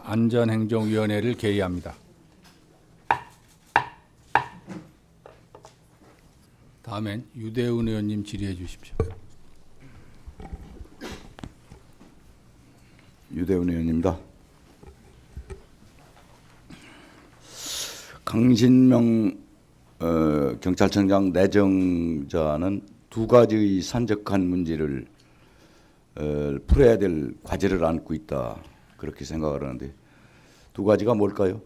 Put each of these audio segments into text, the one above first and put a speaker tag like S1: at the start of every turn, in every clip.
S1: 안전행정위원회를 개의합니다. 다음엔 유대훈 의원님 질의해 주십시오.
S2: 유대훈 의원입니다. 강신명 경찰청장 내정자는 두 가지의 산적한 문제를 풀어야 될 과제를 안고 있다, 그렇게 생각을 하는데 두 가지가 뭘까요?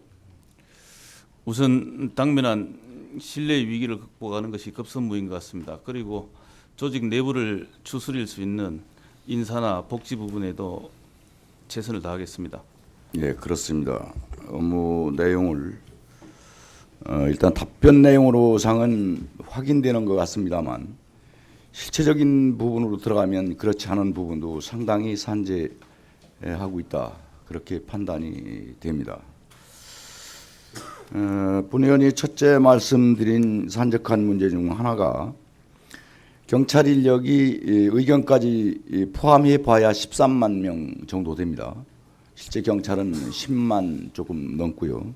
S3: 우선 당면한 신뢰 위기를 극복하는 것이 급선무인 것 같습니다. 그리고 조직 내부를 추스릴 수 있는 인사나 복지 부분에도 최선을 다하겠습니다.
S2: 예, 그렇습니다. 업무 내용을 일단 답변 내용으로상은 확인되는 것 같습니다만 실체적인 부분으로 들어가면 그렇지 않은 부분도 상당히 산재하고 있다, 그렇게 판단이 됩니다. 본 의원이 첫째 말씀드린 산적한 문제 중 하나가 경찰 인력이 의견까지 포함해 봐야 13만 명 정도 됩니다. 실제 경찰은 10만 조금 넘고요.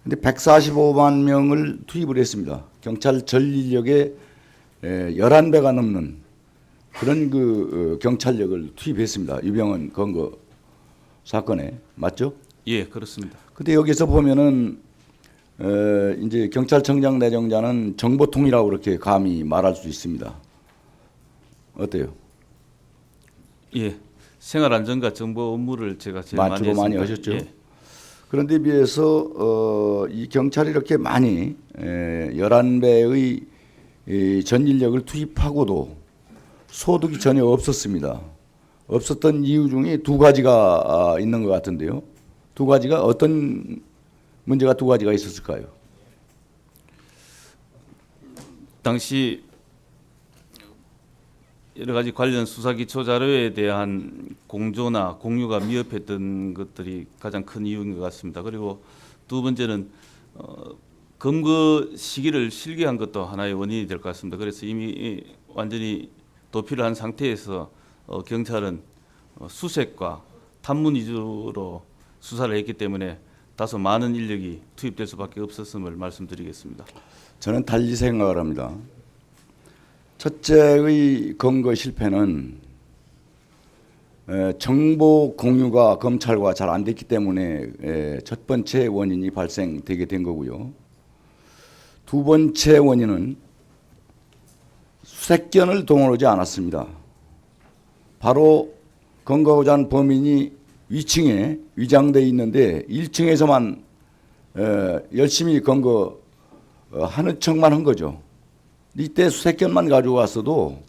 S2: 근데 145만 명을 투입을 했습니다. 경찰 전 인력의 11배가 넘는 그런 경찰력을 투입했습니다. 유병헌 검거 사건에. 맞죠?
S3: 예, 그렇습니다.
S2: 근데 여기서 보면은 이제 경찰청장 내정자는 정보통이라고 그렇게 감히 말할 수 있습니다. 어때요?
S3: 예, 생활안전과 정보 업무를 제가 제일 많이
S2: 주로
S3: 했습니다.
S2: 많이 하셨죠?
S3: 예.
S2: 그런데 비해서 이 경찰이 이렇게 많이 11배의 전 인력을 투입하고도 소득이 전혀 없었습니다. 없었던 이유 중에 두 가지가 있는 것 같은데요. 두 가지가 어떤 문제가 두 가지가 있었을까요?
S3: 당시 여러 가지 관련 수사 기초 자료에 대한 공조나 공유가 미흡했던 것들이 가장 큰 이유인 것 같습니다. 그리고 두 번째는 검거 시기를 실기한 것도 하나의 원인이 될 것 같습니다. 그래서 이미 완전히 도피를 한 상태에서 경찰은 수색과 탐문 위주로 수사를 했기 때문에 다소 많은 인력이 투입될 수밖에 없었음을 말씀드리겠습니다.
S2: 저는 달리 생각을 합니다. 첫째의 검거 실패는 정보 공유가 검찰과 잘 안 됐기 때문에 첫 번째 원인이 발생되게 된 거고요. 두 번째 원인은 수색견을 동원하지 않았습니다. 바로 검거하고자 하는 범인이 위층에 위장돼 있는데 1층에서만 열심히 검거하는 척만 한 거죠. 이때 수색견만 가지고 왔어도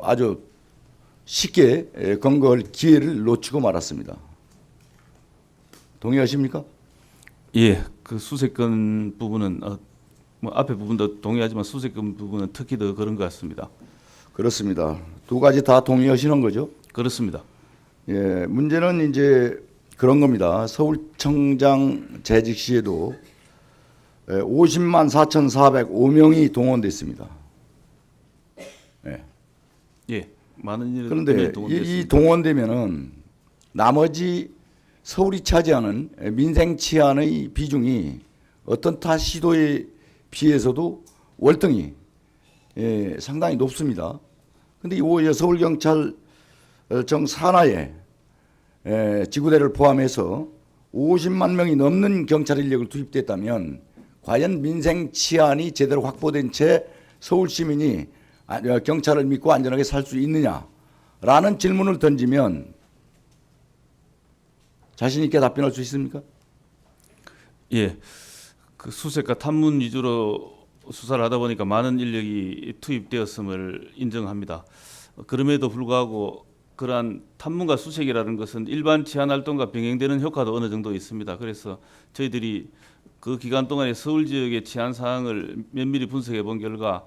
S2: 아주 쉽게 검거할 기회를 놓치고 말았습니다. 동의하십니까?
S3: 예, 그 수색권 부분은 뭐 앞에 부분도 동의하지만 수색권 부분은 특히 더 그런 것 같습니다.
S2: 그렇습니다. 두 가지 다 동의하시는 거죠?
S3: 그렇습니다.
S2: 예, 문제는 이제 그런 겁니다. 서울청장 재직 시에도 50만 4,405명이 동원됐습니다. 예.
S3: 예, 많은 인력이
S2: 그런데
S3: 동원됐습니다.
S2: 이 동원되면은 나머지 서울이 차지하는 민생 치안의 비중이 어떤 타 시도에 비해서도 월등히 상당히 높습니다. 그런데 이 서울경찰청 산하에 지구대를 포함해서 50만 명이 넘는 경찰 인력을 투입됐다면 과연 민생 치안이 제대로 확보된 채 서울 시민이 경찰을 믿고 안전하게 살 수 있느냐라는 질문을 던지면 자신 있게 답변할 수 있습니까?
S3: 예, 그 수색과 탐문 위주로 수사를 하다 보니까 많은 인력이 투입되었음을 인정합니다. 그럼에도 불구하고 그러한 탐문과 수색이라는 것은 일반 치안 활동과 병행되는 효과도 어느 정도 있습니다. 그래서 저희들이 그 기간 동안에 서울 지역의 치안 사항을 면밀히 분석해 본 결과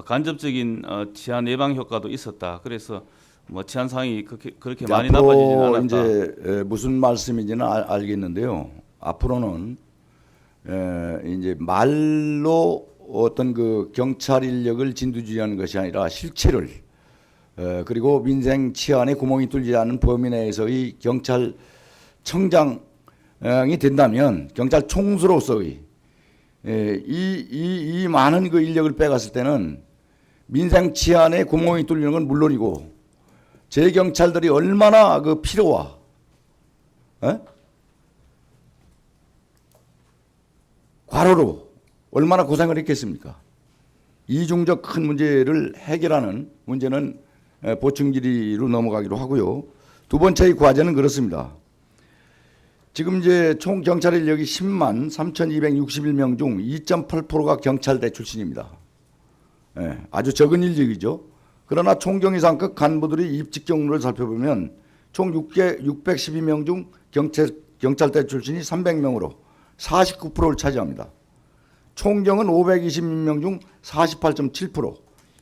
S3: 간접적인 치안 예방 효과도 있었다. 그래서 뭐 치안 상황이 그렇게 많이 나빠지지는 않았다.
S2: 이제 무슨 말씀인지는 알겠는데요. 앞으로는 이제 말로 어떤 그 경찰 인력을 진두지휘하는 것이 아니라 실체를 그리고 민생 치안에 구멍이 뚫리지 않는 범위 내에서의 경찰 청장이 된다면 경찰 총수로서의 이 많은 그 인력을 빼갔을 때는 민생 치안에 구멍이 뚫리는 건 물론이고 제 경찰들이 얼마나 그 피로와 과로로 얼마나 고생을 했겠습니까? 이중적 큰 문제를 해결하는 문제는 보충 질의로 넘어가기로 하고요. 두 번째의 과제는 그렇습니다. 지금 이제 총 경찰 인력이 10만 3,261명 중 2.8%가 경찰대 출신입니다. 아주 적은 인력이죠. 그러나 총경 이상급 간부들이 입직 경로를 살펴보면 총 612명 중 경찰대 출신이 300명으로 49%를 차지합니다. 총경은 520명 중 48.7%,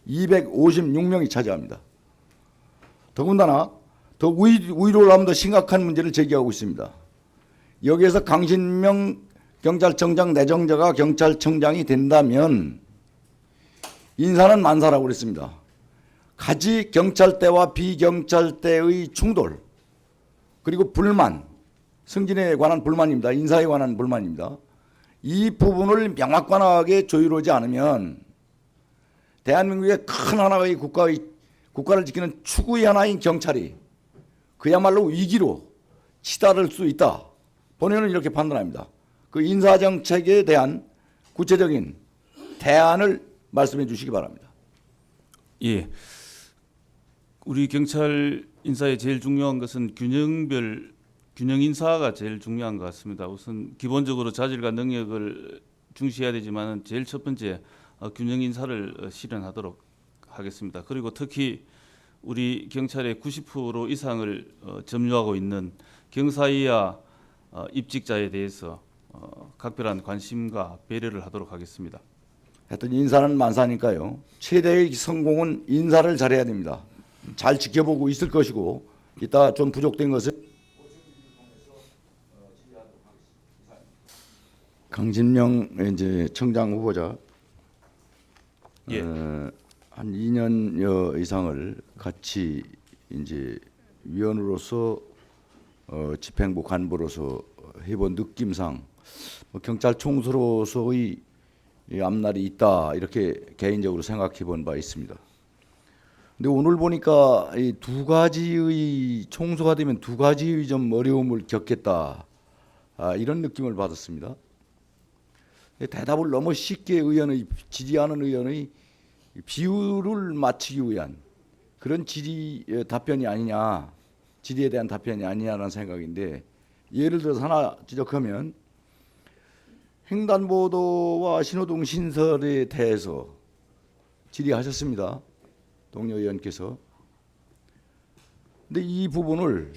S2: 256명이 차지합니다. 더군다나 더 위로 올라가면 더 심각한 문제를 제기하고 있습니다. 여기에서 강신명 경찰청장 내정자가 경찰청장이 된다면 인사는 만사라고 그랬습니다. 가지 경찰대와 비경찰대의 충돌 그리고 불만, 승진에 관한 불만입니다. 인사에 관한 불만입니다. 이 부분을 명확하게 조율하지 않으면 대한민국의 큰 하나의 국가를 지키는 추구의 하나인 경찰이 그야말로 위기로 치달을 수 있다. 본회의는 이렇게 판단합니다. 그 인사정책에 대한 구체적인 대안을 말씀해 주시기 바랍니다.
S3: 예, 우리 경찰 인사에 제일 중요한 것은 균형 인사가 제일 중요한 것 같습니다. 우선 기본적으로 자질과 능력을 중시해야 되지만 제일 첫 번째 균형 인사를 실현하도록 하겠습니다. 그리고 특히 우리 경찰의 90% 이상을 점유하고 있는 경사 이하 입직자에 대해서 각별한 관심과 배려를 하도록 하겠습니다.
S2: 하여튼 인사는 만사니까요. 최대의 성공은 인사를 잘해야 됩니다. 잘 지켜보고 있을 것이고 이따 좀 부족된 것은 강진명 이제 청장 후보자
S3: 예.
S2: 한 2년여 이상을 같이 이제 위원으로서 집행부 간부로서 해본 느낌상 경찰 총수로서의 앞날이 있다 이렇게 개인적으로 생각해 본 바 있습니다. 근데 오늘 보니까 이 두 가지의 총수가 되면 두 가지의 좀 어려움을 겪겠다 이런 느낌을 받았습니다. 대답을 너무 쉽게 질의하는 의원의 비율을 맞추기 위한 그런 답변이 아니냐, 질의에 대한 답변이 아니냐라는 생각인데 예를 들어서 하나 지적하면 횡단보도와 신호등 신설에 대해서 질의하셨습니다. 동료 의원께서. 근데 이 부분을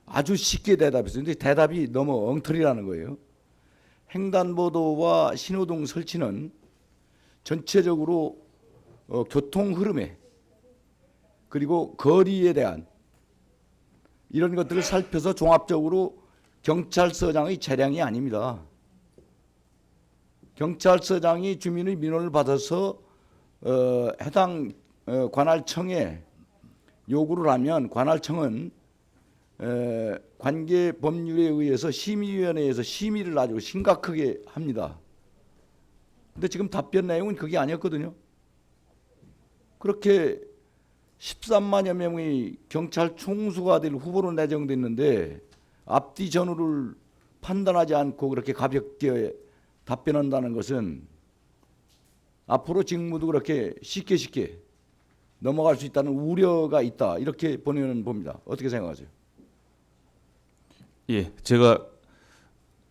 S2: 아주 쉽게 대답했어요. 근데 대답이 너무 엉터리라는 거예요. 횡단보도와 신호등 설치는 전체적으로 교통 흐름에 그리고 거리에 대한 이런 것들을 살펴서 종합적으로 경찰서장의 재량이 아닙니다. 경찰서장이 주민의 민원을 받아서 해당 관할청에 요구를 하면 관할청은 관계 법률에 의해서 심의위원회에서 심의를 아주 심각하게 합니다. 근데 지금 답변 내용은 그게 아니었거든요. 그렇게 13만여 명의 경찰 총수가 될 후보로 내정됐는데 앞뒤 전후를 판단하지 않고 그렇게 가볍게 답변한다는 것은 앞으로 직무도 그렇게 쉽게 넘어갈 수 있다는 우려가 있다. 이렇게 본의원은 봅니다. 어떻게 생각하세요?
S3: 예, 제가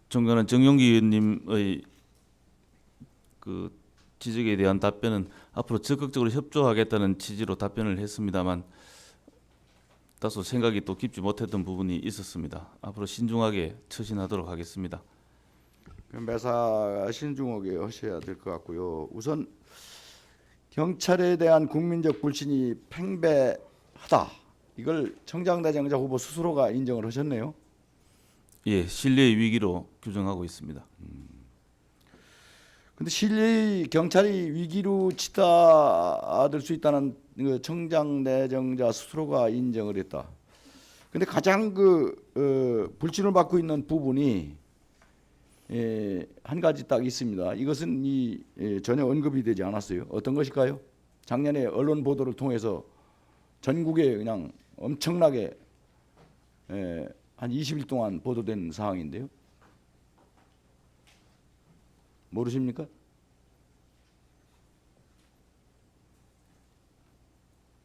S3: 존경하는 정용기 의원님의 그 지적에 대한 답변은 앞으로 적극적으로 협조하겠다는 취지로 답변을 했습니다만 다소 생각이 또 깊지 못했던 부분이 있었습니다. 앞으로 신중하게 처신하도록 하겠습니다.
S2: 매사 신중하게 하셔야 될 것 같고요. 우선 경찰에 대한 국민적 불신이 팽배하다. 이걸 청장 대정자 후보 스스로가 인정을 하셨네요.
S3: 예, 신뢰의 위기로 규정하고 있습니다.
S2: 근데 신뢰의 경찰이 위기로 치닫을 수 있다는 청장 내정자 스스로가 인정을 했다. 근데 가장 불신을 받고 있는 부분이 한 가지 딱 있습니다. 이것은 전혀 언급이 되지 않았어요. 어떤 것일까요? 작년에 언론 보도를 통해서 전국에 그냥 엄청나게 한 20일 동안 보도된 사항인데요. 모르십니까?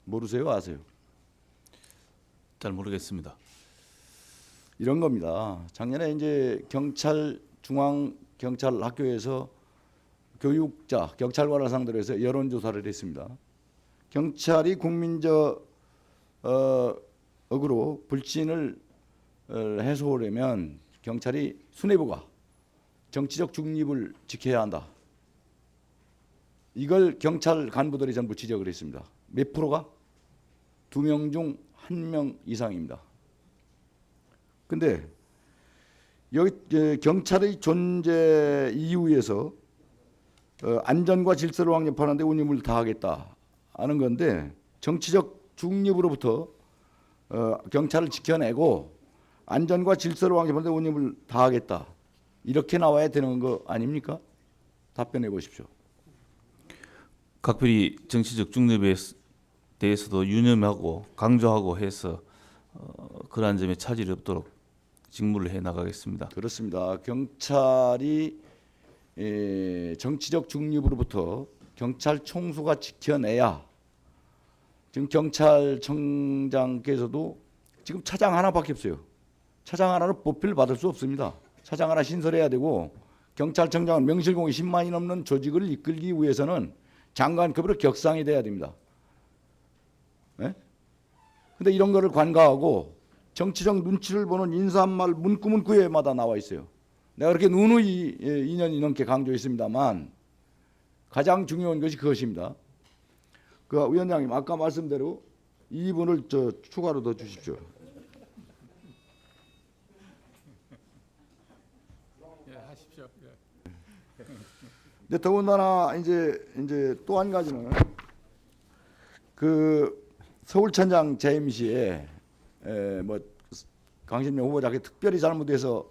S2: 모르세요? 아세요?
S3: 잘 모르겠습니다.
S2: 이런 겁니다. 작년에 이제 중앙 경찰 학교에서 교육자, 경찰관을 상대로 해서 여론조사를 했습니다. 경찰이 국민적 억으로 불신을 해소하려면 경찰이 수뇌부가 정치적 중립을 지켜야 한다. 이걸 경찰 간부들이 전부 지적을 했습니다. 몇 프로가? 2명 중 1명 이상입니다. 근데 여기 경찰의 존재 이유에서 안전과 질서를 확립하는 데 운임을 다하겠다 하는 건데 정치적 중립으로부터 경찰을 지켜내고 안전과 질서를 확립하는 데 운임을 다하겠다. 이렇게 나와야 되는 거 아닙니까? 답변해 보십시오.
S3: 각별히 정치적 중립에 대해서도 유념하고 강조하고 해서 그러한 점에 차질이 없도록 직무를 해 나가겠습니다.
S2: 그렇습니다. 경찰이 정치적 중립으로부터 경찰 총수가 지켜내야 지금 경찰청장께서도 지금 차장 하나밖에 없어요. 차장 하나로 보필 받을 수 없습니다. 차장 하나 신설해야 되고 경찰청장은 명실공히 10만이 넘는 조직을 이끌기 위해서는 장관급으로 격상이 돼야 됩니다. 네? 근데 이런 거를 관가하고 정치적 눈치를 보는 인사말 문구문구에마다 나와 있어요. 내가 그렇게 누누이 2년이 넘게 강조했습니다만 가장 중요한 것이 그것입니다. 그 위원장님 아까 말씀대로 2분을 추가로 더 주십시오.
S1: 예, 하십시오. 예.
S2: 근데 더군다나 이제 또 한 가지는 그 서울천장 재임 시에 뭐 강신명 후보자께 특별히 잘못해서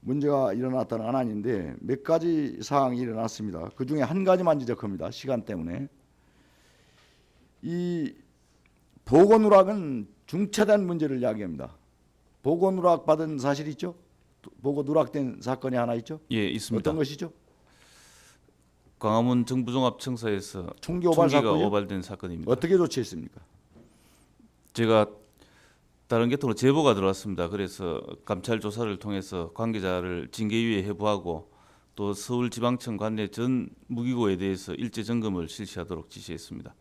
S2: 문제가 일어났다는 건 아닌데 몇 가지 사항이 일어났습니다. 그 중에 한 가지만 지적합니다. 시간 때문에. 이 보고 누락은 중차단 문제를 이야기합니다. 보고 누락 받은 사실 있죠? 보고 누락된 사건이 하나 있죠?
S3: 예, 있습니다.
S2: 어떤 것이죠?
S3: 광화문 정부종합청사에서
S2: 총기 오발
S3: 총기가
S2: 사건이요?
S3: 오발된 사건입니다.
S2: 어떻게 조치했습니까?
S3: 제가 다른 계통으로 제보가 들어왔습니다. 그래서 감찰 조사를 통해서 관계자를 징계유예 해부하고 또 서울지방청 관내 전 무기고에 대해서 일제 점검을 실시하도록 지시했습니다.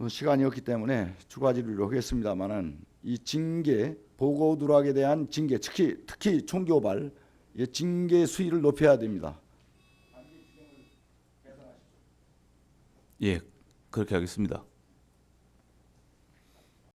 S2: 시간이 없기 때문에 추가 질의를 하겠습니다만은 이 징계 보고 누락에 대한 징계 특히 총기 오발 징계 수위를 높여야 됩니다.
S3: 예, 그렇게 하겠습니다.